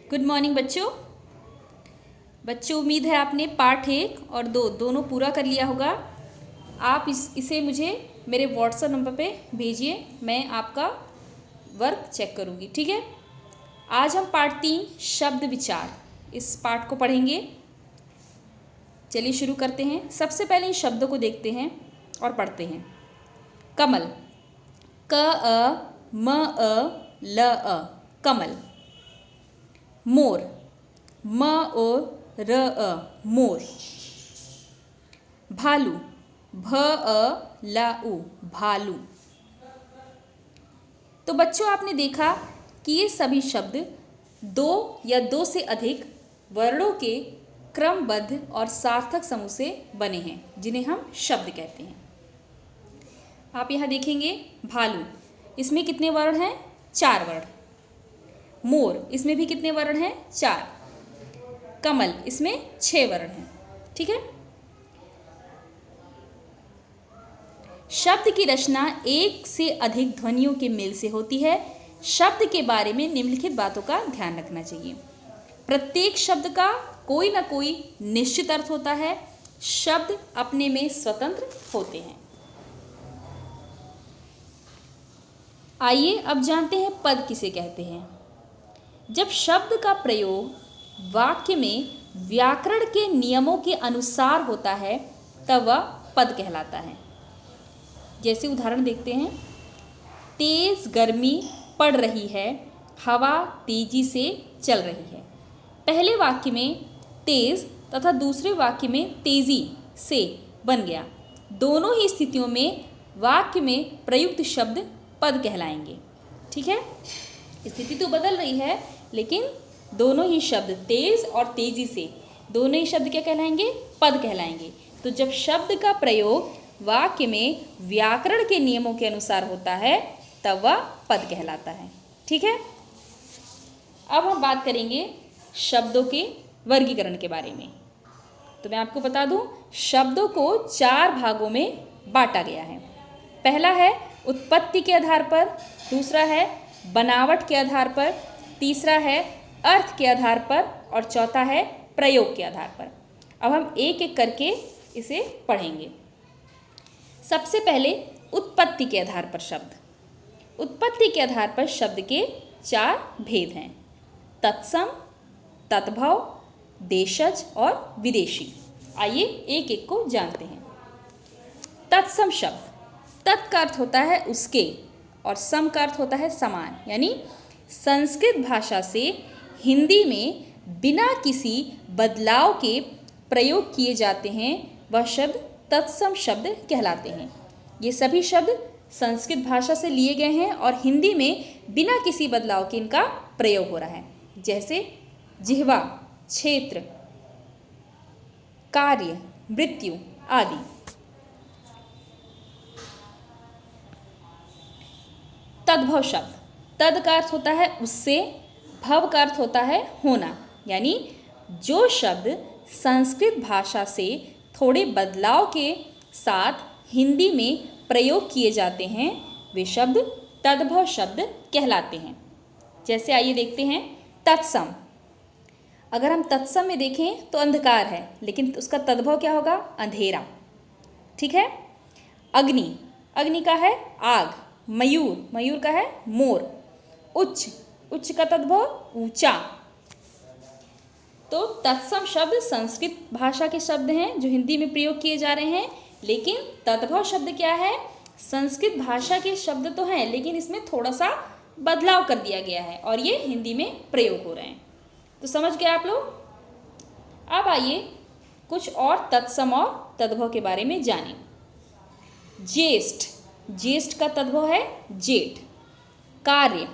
Good morning बच्चों, उम्मीद है आपने पार्ट 1 और 2 दोनों पूरा कर लिया होगा। आप इसे मुझे मेरे व्हाट्सएप नंबर पे भेजिए, मैं आपका वर्क चेक करूँगी, ठीक है। आज हम पार्ट 3 शब्द विचार इस पार्ट को पढ़ेंगे। चलिए शुरू करते हैं। सबसे पहले इन शब्दों को देखते हैं और पढ़ते हैं। कमल, क अ म अ ल अ, कमल। मोर, म ओ र अ, मोर। भालू, भ अ ला उ, भालू। तो बच्चों, आपने देखा कि ये सभी शब्द दो या दो से अधिक वर्णों के क्रमबद्ध और सार्थक समूह से बने हैं, जिन्हें हम शब्द कहते हैं। आप यहाँ देखेंगे भालू, इसमें कितने वर्ण हैं? 4 वर्ण। मोर, इसमें भी कितने वर्ण हैं? 4। कमल, इसमें 6 वर्ण हैं, ठीक है। शब्द की रचना एक से अधिक ध्वनियों के मेल से होती है। शब्द के बारे में निम्नलिखित बातों का ध्यान रखना चाहिए। प्रत्येक शब्द का कोई ना कोई निश्चित अर्थ होता है। शब्द अपने में स्वतंत्र होते हैं। आइए अब जानते हैं पद किसे कहते हैं। जब शब्द का प्रयोग वाक्य में व्याकरण के नियमों के अनुसार होता है तब वह पद कहलाता है। जैसे उदाहरण देखते हैं। तेज गर्मी पड़ रही है, हवा तेजी से चल रही है। पहले वाक्य में तेज तथा दूसरे वाक्य में तेजी से बन गया। दोनों ही स्थितियों में वाक्य में प्रयुक्त शब्द पद कहलाएंगे, ठीक है। स्थिति तो बदल रही है, लेकिन दोनों ही शब्द तेज और तेजी से, दोनों ही शब्द क्या कहलाएंगे? पद कहलाएंगे। तो जब शब्द का प्रयोग वाक्य में व्याकरण के नियमों के अनुसार होता है तब वह पद कहलाता है, ठीक है। अब हम बात करेंगे शब्दों के वर्गीकरण के बारे में। तो मैं आपको बता दूं, शब्दों को 4 भागों में बांटा गया है। पहला है उत्पत्ति के आधार पर, दूसरा है बनावट के आधार पर, तीसरा है अर्थ के आधार पर और चौथा है प्रयोग के आधार पर। अब हम एक एक करके इसे पढ़ेंगे। सबसे पहले उत्पत्ति के आधार पर शब्द। उत्पत्ति के आधार पर शब्द के 4 भेद हैं: तत्सम, तद्भव, देशज और विदेशी। आइए एक एक को जानते हैं। तत्सम शब्द, तत् का अर्थ होता है उसके और सम का अर्थ होता है समान, यानी संस्कृत भाषा से हिंदी में बिना किसी बदलाव के प्रयोग किए जाते हैं, वह शब्द तत्सम शब्द कहलाते हैं। ये सभी शब्द संस्कृत भाषा से लिए गए हैं और हिंदी में बिना किसी बदलाव के इनका प्रयोग हो रहा है। जैसे जिह्वा, क्षेत्र, कार्य, मृत्यु आदि। तद्भव शब्द, तद का अर्थ होता है उससे, भव का अर्थ होता है होना, यानी जो शब्द संस्कृत भाषा से थोड़े बदलाव के साथ हिंदी में प्रयोग किए जाते हैं, वे शब्द तद्भव शब्द कहलाते हैं। जैसे आइए देखते हैं तत्सम। अगर हम तत्सम में देखें तो अंधकार है, लेकिन उसका तद्भव क्या होगा? अंधेरा, ठीक है। अग्नि, अग्नि का है आग। मयूर, मयूर का है मोर। उच्च, उच्च का तद्भव ऊंचा। तो तत्सम शब्द संस्कृत भाषा के शब्द हैं जो हिंदी में प्रयोग किए जा रहे हैं, लेकिन तद्भव शब्द क्या है? संस्कृत भाषा के शब्द तो हैं, लेकिन इसमें थोड़ा सा बदलाव कर दिया गया है और ये हिंदी में प्रयोग हो रहे हैं। तो समझ गए आप लोग? अब आइए कुछ और तत्सम और तद्भव के बारे में जानें। ज्येष्ठ, ज्येष्ठ का तद्भव है जेठ। कार्य,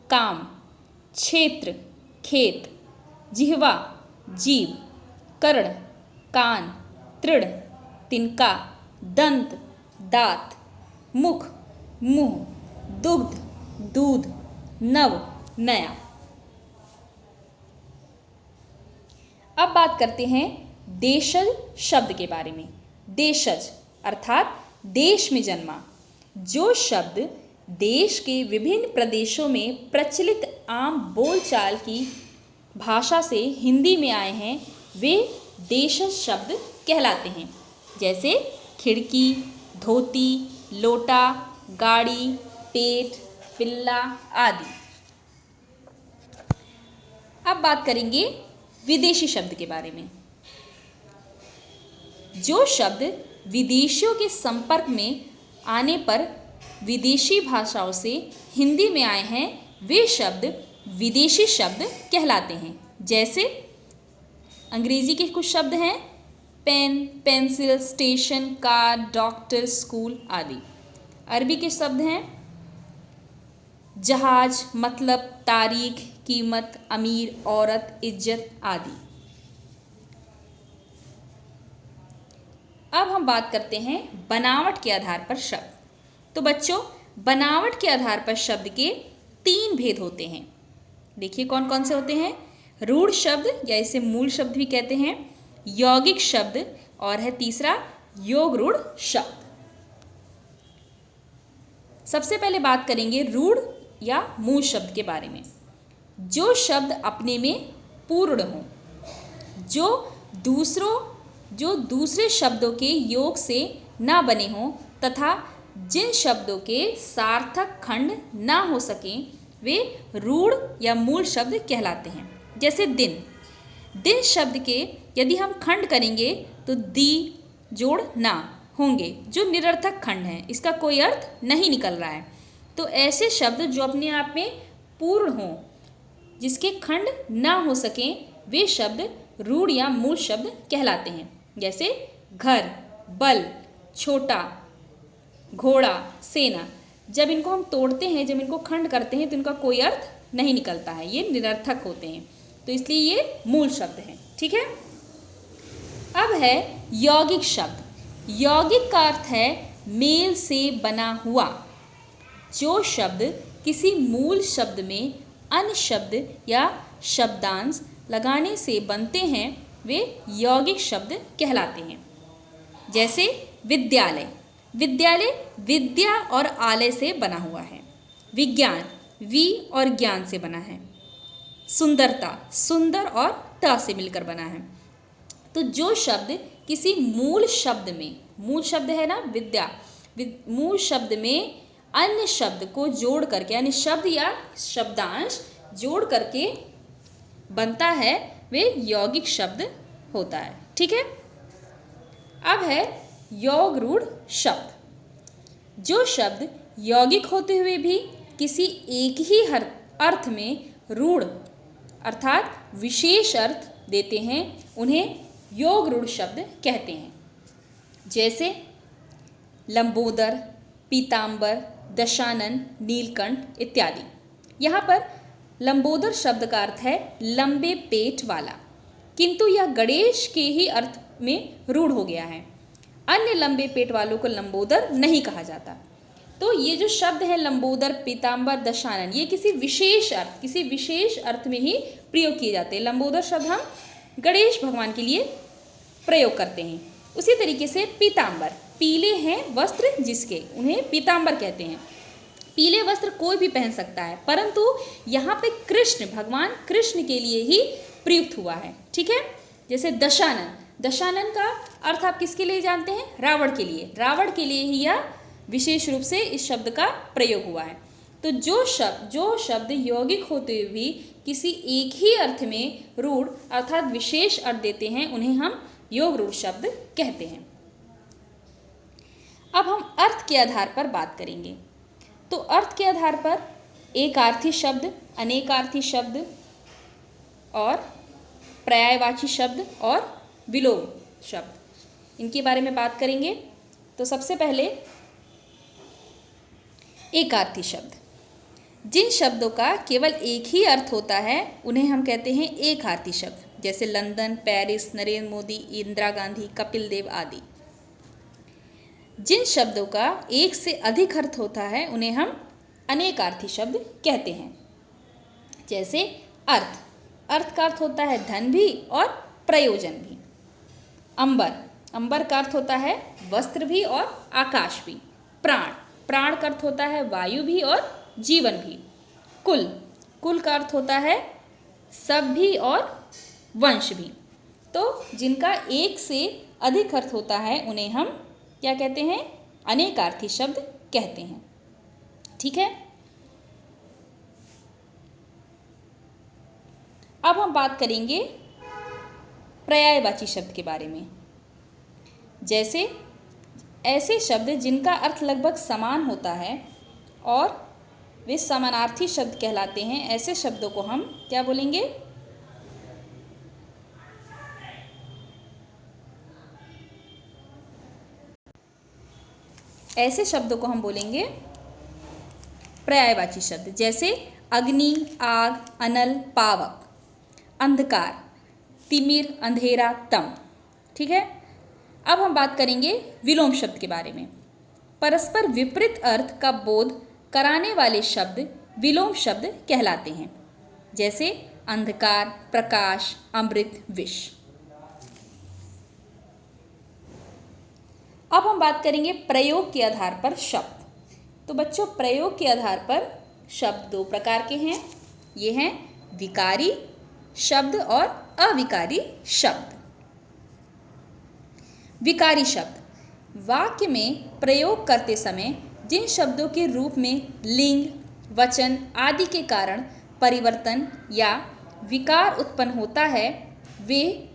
काम। क्षेत्र, खेत। जिह्वा, जीभ। कर्ण, कान। तृण, तिनका। दंत, दांत। मुख, मुंह। दुग्ध, दूध। नव, नया। अब बात करते हैं देशज शब्द के बारे में। देशज अर्थात देश में जन्मा। जो शब्द देश के विभिन्न प्रदेशों में प्रचलित आम बोलचाल की भाषा से हिंदी में आए हैं वे देशज शब्द कहलाते हैं, जैसे खिड़की, धोती, लोटा, गाड़ी, पेट, पिल्ला आदि। अब बात करेंगे विदेशी शब्द के बारे में। जो शब्द विदेशियों के संपर्क में आने पर विदेशी भाषाओं से हिंदी में आए हैं वे शब्द विदेशी शब्द कहलाते हैं, जैसे अंग्रेजी के कुछ शब्द हैं pen, pencil, station, car, doctor, school आदि। अरबी के शब्द हैं जहाज, मतलब, तारीख, कीमत, अमीर, औरत, इज्जत आदि। अब हम बात करते हैं बनावट के आधार पर शब्द। तो बच्चों, बनावट के आधार पर शब्द के 3 भेद होते हैं। देखिए कौन कौन से होते हैं। रूढ़ शब्द या इसे मूल शब्द भी कहते हैं, यौगिक शब्द और है तीसरा योग रूढ़ शब्द। सबसे पहले बात करेंगे रूढ़ या मूल शब्द के बारे में। जो शब्द अपने में पूर्ण हो, जो दूसरे शब्दों के योग से ना बने हों तथा जिन शब्दों के सार्थक खंड ना हो सकें वे रूढ़ या मूल शब्द कहलाते हैं। जैसे दिन, दिन शब्द के यदि हम खंड करेंगे तो दी जोड़ ना होंगे, जो निरर्थक खंड हैं, इसका कोई अर्थ नहीं निकल रहा है। तो ऐसे शब्द जो अपने आप में पूर्ण हों, जिसके खंड ना हो सकें, वे शब्द रूढ़ या मूल शब्द कहलाते हैं। जैसे घर, बल, छोटा, घोड़ा, सेना। जब इनको हम तोड़ते हैं, जब इनको खंड करते हैं तो इनका कोई अर्थ नहीं निकलता है, ये निरर्थक होते हैं, तो इसलिए ये मूल शब्द हैं। ठीक है। अब है यौगिक शब्द। यौगिक का अर्थ है मेल से बना हुआ। जो शब्द किसी मूल शब्द में अन्य शब्द या शब्दांश लगाने से बनते हैं वे यौगिक शब्द कहलाते हैं। जैसे विद्यालय, विद्यालय विद्या और आलय से बना हुआ है। विज्ञान, वि और ज्ञान से बना है। सुंदरता, सुंदर और त से मिलकर बना है। तो जो शब्द किसी मूल शब्द में, मूल शब्द है ना विद्या, मूल शब्द में अन्य शब्द को जोड़ करके, यानी शब्द या शब्दांश जोड़ करके बनता है, वे यौगिक शब्द होता है। ठीक है। अब है योग रूढ़ शब्द। जो शब्द यौगिक होते हुए भी किसी एक ही अर्थ में रूढ़ अर्थात विशेष अर्थ देते हैं, उन्हें योग रूढ़ शब्द कहते हैं। जैसे लंबोदर, पीताम्बर, दशानन, नीलकंठ इत्यादि। यहाँ पर लंबोदर शब्द का अर्थ है लंबे पेट वाला, किंतु यह गणेश के ही अर्थ में रूढ़ हो गया है। अन्य लंबे पेट वालों को लंबोदर नहीं कहा जाता। तो ये जो शब्द है लंबोदर, पीताम्बर, दशानन, ये किसी विशेष अर्थ में ही प्रयोग किए जाते हैं। लंबोदर शब्द हम गणेश भगवान के लिए प्रयोग करते हैं। उसी तरीके से पीताम्बर, पीले हैं वस्त्र जिसके, उन्हें पीताम्बर कहते हैं। पीले वस्त्र कोई भी पहन सकता है, परंतु यहाँ पे कृष्ण, भगवान कृष्ण के लिए ही प्रयुक्त हुआ है। ठीक है। जैसे दशानन, दशानन का अर्थ आप किसके लिए जानते हैं? रावण के लिए। रावण के लिए ही यह विशेष रूप से इस शब्द का प्रयोग हुआ है। तो जो शब्द यौगिक होते हुए भी किसी एक ही अर्थ में रूढ़ अर्थात विशेष अर्थ देते हैं, उन्हें हम योग रूढ़ शब्द कहते हैं। अब हम अर्थ के आधार पर बात करेंगे। तो अर्थ के आधार पर एकार्थी शब्द, अनेकार्थी शब्द और पर्यायवाची शब्द और विलोम शब्द, इनके बारे में बात करेंगे। तो सबसे पहले एकार्थी शब्द। जिन शब्दों का केवल एक ही अर्थ होता है उन्हें हम कहते हैं एकार्थी शब्द। जैसे लंदन, पेरिस, नरेंद्र मोदी, इंदिरा गांधी, कपिल देव आदि। जिन शब्दों का एक से अधिक अर्थ होता है उन्हें हम अनेकार्थी शब्द कहते हैं। जैसे अर्थ, अर्थ का अर्थ होता है धन भी और प्रयोजन भी। अंबर, अंबर का अर्थ होता है वस्त्र भी और आकाश भी। प्राण, प्राण का अर्थ होता है वायु भी और जीवन भी। कुल, कुल का अर्थ होता है सभी और वंश भी। तो जिनका एक से अधिक अर्थ होता है उन्हें हम क्या कहते हैं? अनेकार्थी शब्द कहते हैं। ठीक है। अब हम बात करेंगे पर्यायवाची शब्द के बारे में। जैसे ऐसे शब्द जिनका अर्थ लगभग समान होता है और वे समानार्थी शब्द कहलाते हैं, ऐसे शब्दों को हम क्या बोलेंगे? ऐसे शब्दों को हम बोलेंगे पर्यायवाची शब्द। जैसे अग्नि, आग, अनल, पावक, अंधकार, तिमिर, अंधेरा, तम। ठीक है। अब हम बात करेंगे विलोम शब्द के बारे में। परस्पर विपरीत अर्थ का बोध कराने वाले शब्द विलोम शब्द कहलाते हैं। जैसे अंधकार, प्रकाश, अमृत, विष। अब हम बात करेंगे प्रयोग के आधार पर शब्द। तो बच्चों, प्रयोग के आधार पर शब्द दो प्रकार के हैं। ये हैं विकारी शब्द और अविकारी शब्द। विकारी शब्द वाक्य में प्रयोग करते समय जिन शब्दों के रूप में लिंग, वचन आदि के कारण परिवर्तन या विकार उत्पन्न होता है, वे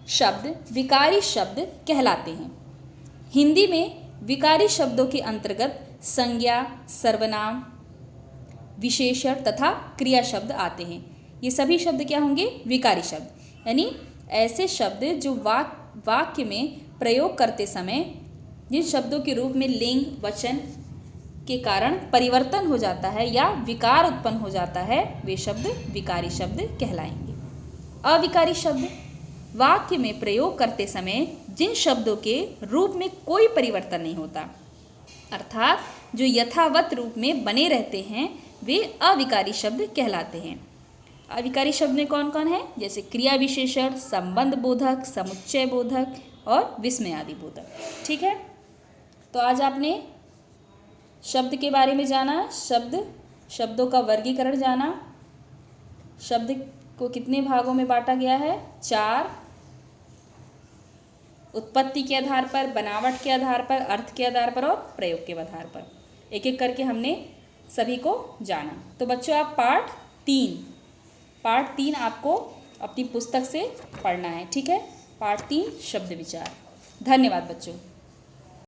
शब्द विकारी शब्द कहलाते हैं। हिंदी में विकारी शब्दों के अंतर्गत संज्ञा, सर्वनाम, विशेषण तथा क्रिया शब्द आते हैं। ये सभी शब्द क्या होंगे? विकारी शब्द। यानी ऐसे शब्द जो वाक्य में प्रयोग करते समय जिन शब्दों के रूप में लिंग, वचन के कारण परिवर्तन हो जाता है या विकार उत्पन्न हो जाता है, वे शब्द विकारी शब्द कहलाएंगे। अविकारी शब्द वाक्य में प्रयोग करते समय जिन शब्दों के रूप में कोई परिवर्तन नहीं होता, अर्थात जो यथावत रूप में बने रहते हैं, वे अविकारी शब्द कहलाते हैं। अविकारी शब्द में कौन कौन है? जैसे क्रिया विशेषण, संबंध बोधक, समुच्चय बोधक और विस्मय आदि बोधक। ठीक है। तो आज आपने शब्द के बारे में जाना, शब्दों का वर्गीकरण जाना। शब्द को कितने भागों में बांटा गया है? 4। उत्पत्ति के आधार पर, बनावट के आधार पर, अर्थ के आधार पर और प्रयोग के आधार पर। एक एक करके हमने सभी को जाना। तो बच्चों, आप पार्ट 3 आपको अपनी पुस्तक से पढ़ना है। ठीक है। पार्ट 3 शब्द विचार। धन्यवाद बच्चों।